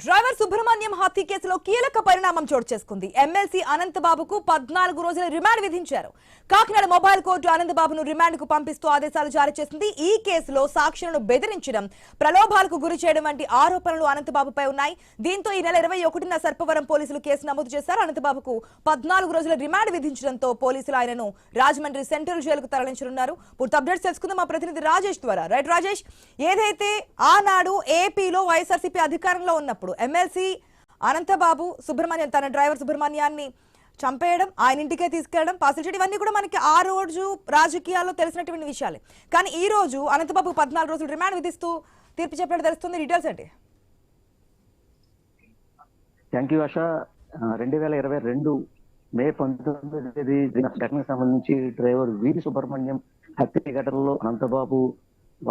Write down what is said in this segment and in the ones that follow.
Driver Subrahmanyam హత్య కేసులో కీలక పరిణామం చోటు చేసుకుంది. ఎమ్మెల్సీ అనంతబాబుకు 14 రోజుల రిమాండ్ విధించారు. కాకినాడ మొబైల్ కోర్టు అనంతబాబును రిమాండ్ కు పంపిస్తూ ఆదేశాలు జారీ చేసింది. ఈ కేసులో సాక్షులను బెదిరించడం, ప్రలోభాలకు గురి చేయడం వంటి ఆరోపణలు అనంతబాబుపై ఉన్నాయి. దీంతో ఈ నెల 21న సర్పవరం పోలీసులు కేసు నమోదు చేశారు. అనంతబాబుకు 14 రోజుల రిమాండ్ విధించడంతో పోలీసులు ఆయనను రాజమండ్రి సెంట్రల్ జైలుకు తరలించనున్నారు. పూర్తి అప్డేట్స్ తెలుసుకుందాం మా ప్రతినిధి రాజేష్ ద్వారా. రైట్ రాజేష్, ఏదైతే ఆనాడు ఏపీలో వైఎస్ఆర్సీపీ అధికారంలో ఉన్నప్పుడు ఎమ్మెల్సీ అనంతబాబు తన డ్రైవర్ సుబ్రహ్మణ్యాన్ని చంపేయడం, ఆయన ఇంటికే తీసుకెళ్లడం, పార్సల్ చేయడం, ఇవన్నీ కూడా మనకి ఆ రోజు రాజకీయాల్లో తెలిసినటువంటి విషయాలే. కానీ ఈ రోజు అనంతబాబు 14 రోజులు రిమాండ్ విధిస్తూ తీర్పు చెప్పినట్టు తెలుస్తుంది. డీటెయిల్స్ ఏంటి? థ్యాంక్ యూ ఆశ. 2022 మే 19 ఘటనకు సంబంధించి డ్రైవర్ వీరి సుబ్రహ్మణ్యం హత్య ఘటనలో అనంతబాబు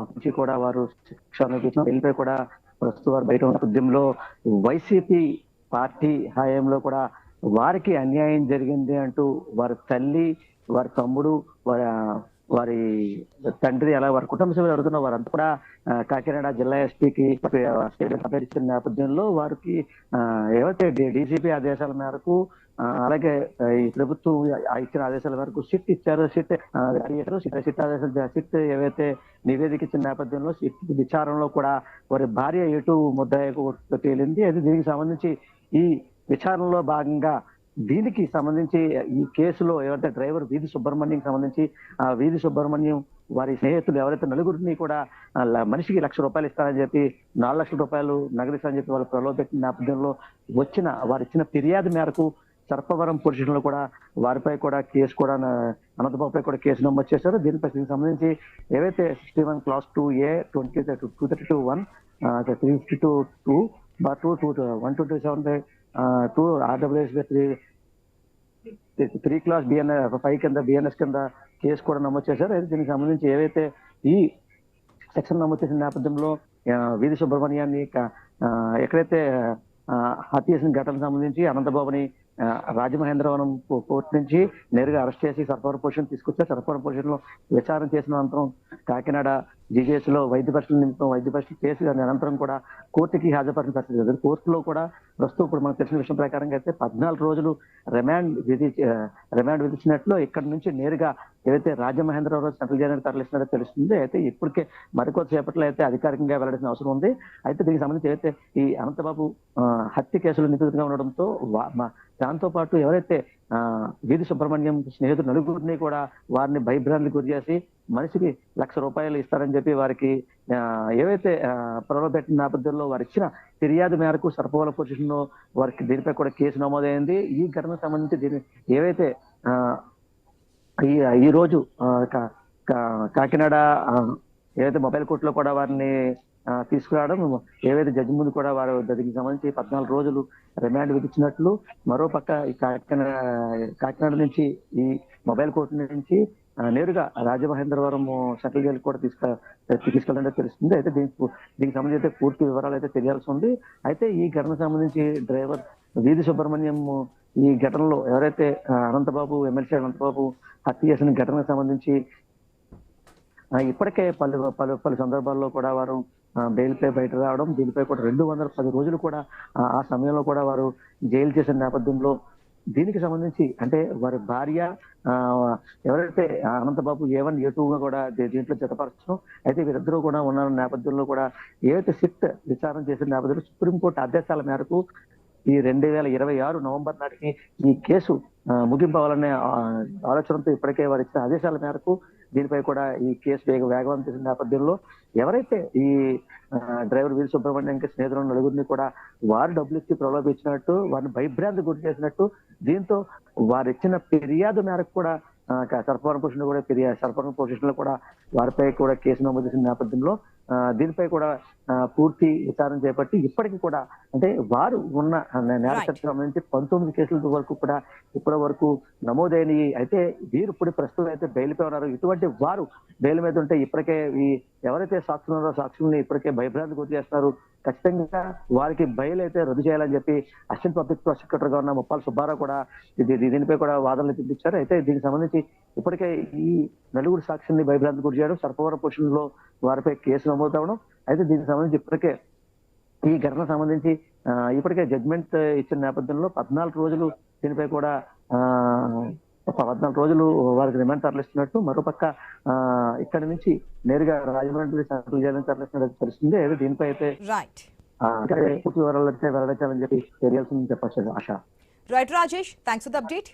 నుంచి కూడా వారు శిక్ష అనుభవించిన వెళ్ళిపోయి కూడా ప్రస్తుతం వారు బయట ఉన్న ఉద్యమంలో వైసీపీ పార్టీ హయాంలో కూడా వారికి అన్యాయం జరిగింది అంటూ వారి తల్లి, వారి తమ్ముడు, వారి తండ్రి, అలా వారి కుటుంబ సభ్యులు ఎవరుతున్న వారంతా కూడా కాకినాడ జిల్లా ఎస్పీకి కంప్లైంట్ ఇచ్చిన నేపథ్యంలో వారికి ఏవైతే డీసీపీ ఆదేశాల మేరకు, అలాగే ఈ ప్రభుత్వం ఇచ్చిన ఆదేశాల మేరకు సిట్ ఇచ్చారు. సిట్ ఆదేశాలు సిట్ ఏవైతే నివేదిక ఇచ్చిన నేపథ్యంలో సిట్ విచారణలో కూడా వారి భార్య ఎటు ముద్దాయికు తేలింది. అయితే దీనికి సంబంధించి ఈ విచారణలో భాగంగా దీనికి సంబంధించి ఈ కేసులో ఎవరైతే డ్రైవర్ వీధి సుబ్రహ్మణ్యం సంబంధించి వీధి సుబ్రహ్మణ్యం వారి స్నేహితులు ఎవరైతే నలుగురిని కూడా మనిషికి ₹1,00,000 ఇస్తారని చెప్పి 4 లక్షల రూపాయలు నగదిస్తారని చెప్పి వాళ్ళు ప్రలోభపెట్టిన నేపథ్యంలో వారు ఇచ్చిన ఫిర్యాదు మేరకు సర్పవరం పొజిషన్ లో కూడా వారిపై కూడా కేసు కూడా అనంతబాబుపై కూడా కేసు నమోదు చేశారు. దీనికి సంబంధించి ఏవైతే 61 Clause 2A 232(1) 352(2) 127 2 RWS 3 Clause BNS 5 కింద BNS కింద కేసు కూడా నమోదు చేశారు. అయితే దీనికి సంబంధించి ఏవైతే ఈ సెక్షన్ నమోదు చేసిన నేపథ్యంలో వీధి సుబ్రహ్మణ్యాన్ని ఎక్కడైతే హత్య చేసిన ఘటనకు సంబంధించి అనంతబాబుని రాజమహేంద్రవరం కోర్టు నుంచి నేరుగా అరెస్ట్ చేసి సర్పవరం పొజిషన్ తీసుకొచ్చారు. సర్పవరం పొజిషన్ లో విచారణ చేసిన అనంతరం కాకినాడ జీజీహెచ్ లో వైద్య పరీక్షలు చేసి అనంతరం కూడా కోర్టుకి హాజరుపరిచిన పరిస్థితి జరిగింది. కోర్టులో కూడా ప్రస్తుతం ఇప్పుడు మనకు తెలిసిన విషయం ప్రకారంగా అయితే 14 రోజులు రిమాండ్ విధించినట్లు ఇక్కడ నుంచి నేరుగా ఏదైతే రాజమహేంద్రవరం సెంట్రల్ జైలు తరలిస్తున్నారో తెలుస్తుంది. అయితే ఇప్పటికే మరికొద్దిసేపట్లో అయితే అధికారికంగా వెల్లడించిన అవసరం ఉంది. అయితే దీనికి సంబంధించి ఏదైతే ఈ అనంతబాబు హత్య కేసులో నిందితుడిగా ఉండడంతో దాంతో పాటు ఎవరైతే వీధి సుబ్రహ్మణ్యం స్నేహితులు నలుగురిని కూడా వారిని భయభ్రాంతికి గురి చేసి మనిషికి ₹1,00,000 ఇస్తారని చెప్పి వారికి ఏవైతే ప్రలోభపెట్టిన నేపథ్యంలో వారు ఇచ్చిన ఫిర్యాదు మేరకు సర్పవరం పొజిషన్ లో వారికి దీనిపై కూడా కేసు నమోదైంది. ఈ ఘటనకు సంబంధించి ఏవైతే ఈ రోజు కాకినాడ ఏవైతే మొబైల్ కోర్టులో కూడా వారిని తీసుకురావడం, ఏవైతే జడ్జి ముందు కూడా వారు దీనికి సంబంధించి 14 రోజులు రిమాండ్ విధించినట్లు, మరోపక్క ఈ కాకినాడ నుంచి ఈ మొబైల్ కోర్టు నుంచి నేరుగా రాజమహేంద్రవరం సెంట్రల్ జైలు కూడా తీసుకెళ్ళాలంటే తెలుస్తుంది. అయితే దీనికి సంబంధించి అయితే పూర్తి వివరాలు అయితే తెలియాల్సి ఉంది. అయితే ఈ ఘటనకు సంబంధించి డ్రైవర్ వీధి సుబ్రహ్మణ్యం ఈ ఘటనలో ఎవరైతే ఎమ్మెల్సీ అనంతబాబు హత్య చేసిన ఘటనకు సంబంధించి ఇప్పటికే పలు సందర్భాల్లో కూడా వారు బెయిల్పై బయట రావడం, దీనిపై కూడా 210 రోజులు కూడా ఆ సమయంలో కూడా వారు జైలు చేసిన నేపథ్యంలో దీనికి సంబంధించి అంటే వారి భార్య ఎవరైతే అనంతబాబు A1 A2గా కూడా దీంట్లో జతపరచడం, అయితే వీరిద్దరూ కూడా ఉన్న నేపథ్యంలో కూడా ఏవైతే సిట్ విచారణ చేసిన నేపథ్యంలో సుప్రీంకోర్టు ఆదేశాల మేరకు ఈ 2026 నవంబర్ నాటికి ఈ కేసు ముగింపు అవ్వాలనే ఆలోచనతో ఇప్పటికే వారు ఇచ్చిన ఆదేశాల మేరకు దీనిపై కూడా ఈ కేసు వేగవంతం చేసిన నేపథ్యంలో ఎవరైతే ఈ డ్రైవర్ వీరి సుబ్రహ్మణ్యంకి స్నేహితులు నలుగురిని కూడా వారు డబ్బులు ఇచ్చి ప్రలోభించినట్టు, వారిని భయభ్రాంతి గురి చేసినట్టు, దీంతో వారు ఇచ్చిన ఫిర్యాదు మేరకు కూడా సర్పవరం పొజిషన్ లో కూడా వారిపై కూడా కేసు నమోదు చేసిన నేపథ్యంలో దీనిపై కూడా పూర్తి విచారణ చేపట్టి ఇప్పటికీ కూడా అంటే వారు ఉన్న నేర చట్టం సంబంధించి 19 కేసుల వరకు కూడా ఇప్పటి వరకు నమోదైనవి. అయితే వీరు ఇప్పుడు ప్రస్తుతం అయితే బెయిల్పై ఉన్నారు. ఇటువంటి వారు బెయిల్ మీద ఉంటే ఇప్పటికే ఎవరైతే సాక్షులు ఉన్నారో సాక్షుల్ని ఇప్పటికే భయభ్రాంతి గురి చేస్తున్నారు. ఖచ్చితంగా వారికి బెయిల్ అయితే రద్దు చేయాలని చెప్పి అసిస్టెంట్ పబ్లిక్ ప్రాసిక్యూటర్గా ఉన్న ముప్పాల సుబ్బారావు కూడా దీనిపై కూడా వాదనలు చూపించారు. అయితే దీనికి సంబంధించి ఇప్పటికే ఈ నలుగురు సాక్షుల్ని భయభ్రాంతి గురి చేయడం, సర్పవరం పొజిషన్ లో వారిపై కేసు నమోదు అవడం, అయితే దీనికి సంబంధించి ఇప్పటికే ఈ ఘటన సంబంధించి ఇప్పటికే జడ్జిమెంట్ ఇచ్చిన నేపథ్యంలో 14 రోజులు దీనిపై కూడా 14 రోజులు వారికి రిమాండ్ తరలిస్తున్నట్టు, మరోపక్క ఇక్కడి నుంచి నేరుగా రాజమండ్రి సెంట్రల్ జైలు తరలిస్తున్నట్టు తెలుస్తుంది. అయితే దీనిపై అయితే రైట్ పూర్తి వివరాలు అయితే వెల్లడించాలని చెప్పి తెలియాల్సింది చెప్పచ్చు ఆశ. Right Rajesh, thanks for the update.